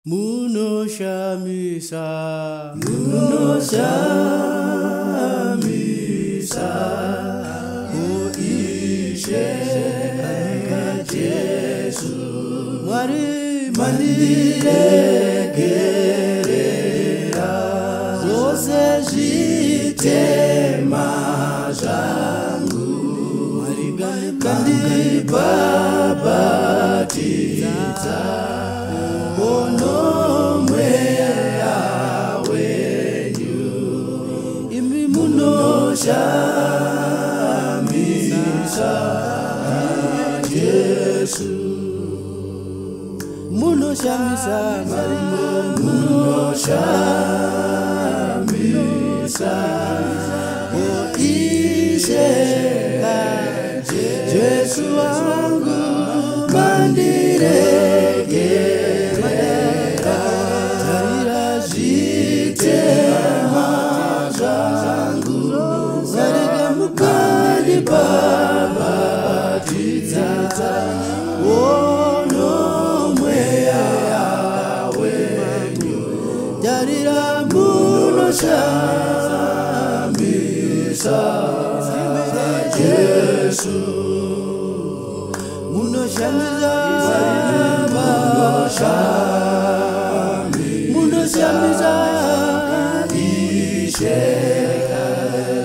Munoshamisa, Muishe Jesu, Mwari mandiregerera, zose zvitema zvangu, kandibabatidza. Munoshamisa Jesu, Munoshamisa, Munoshamisa, Muishe Jesu wangu mandiregerera, tarira zvitema zvangu, kandibabatidza, ono mweya wenyu, tarira munoshamisa Jesu, munoshamisa, munoshamisa Ishe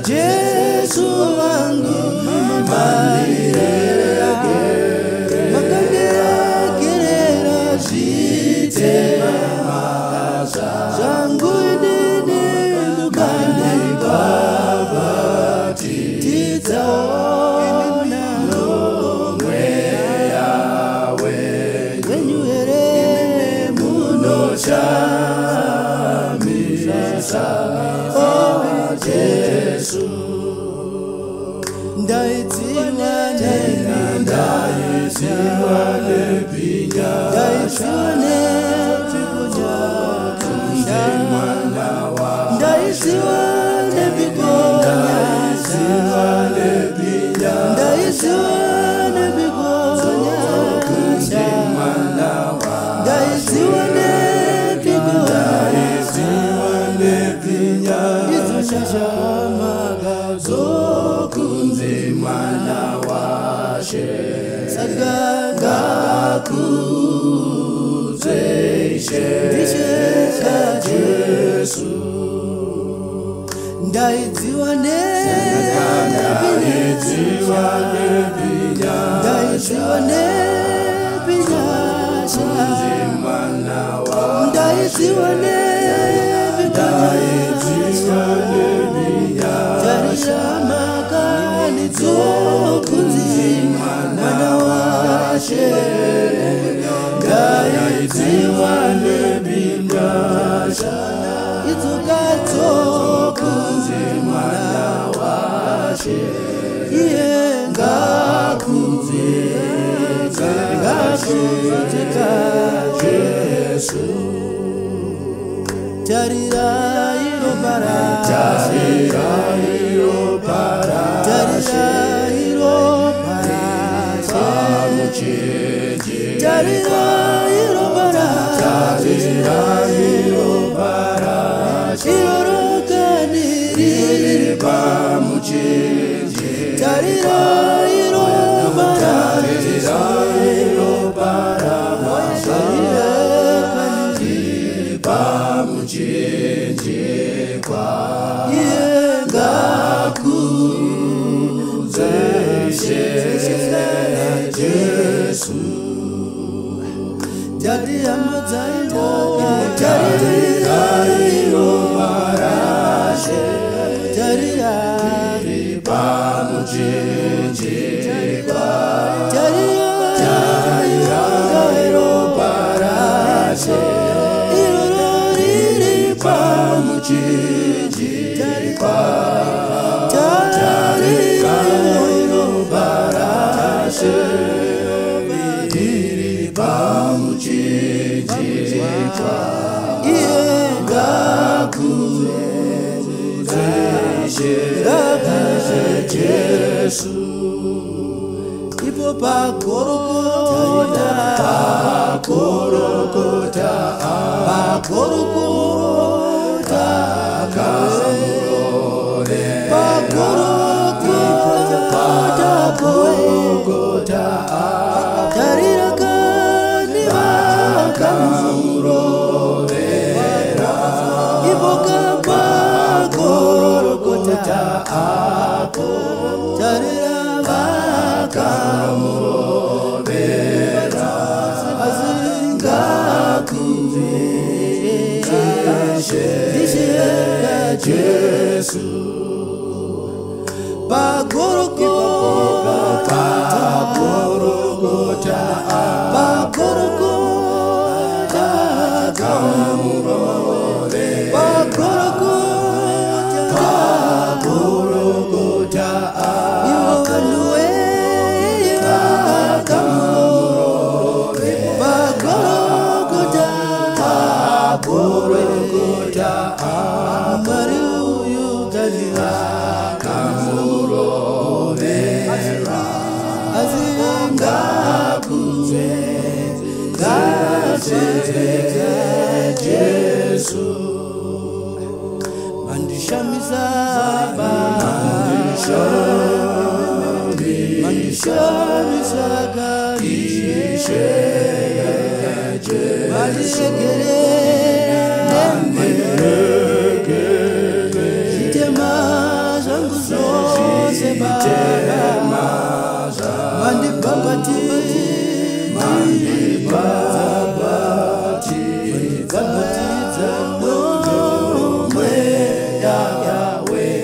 Jesu wangu mandiregerera zvitema zvangu, inini kandibabatidza, mweya wenyu here, munoshamisa Jesu. Ndaidziwa zokunzi mwana washe, ngakudze Ishe Jesu. Ndaidziwa nepinyasha, ndaidziwa tarishamakani dzokunzi mwana washe, ndaidziwa nepinyasha, idzoka dzokunzi mwana washe, iye ngakudze Jesu. Tarirai ropa Jesu, jadi amozaino, jadi parashe, jadi pamuchinji, jadi parashe, irori pamuchinji, jadi parashe. Jesu, ipo pa Golgotha, Golgotha, Golgotha, Tariragani vakamurovera, Ivogamba Golgotha, Tarira vakamurovera, Azingakunze Jesu. Golgotha, Golgotha, Golgotha, Kamurore, Golgotha, Golgotha, Iwakalue, Kamurore, Golgotha, Golgotha, Mariu Dalila. Jesu Mandishamisa Mandishamisa Yahweh,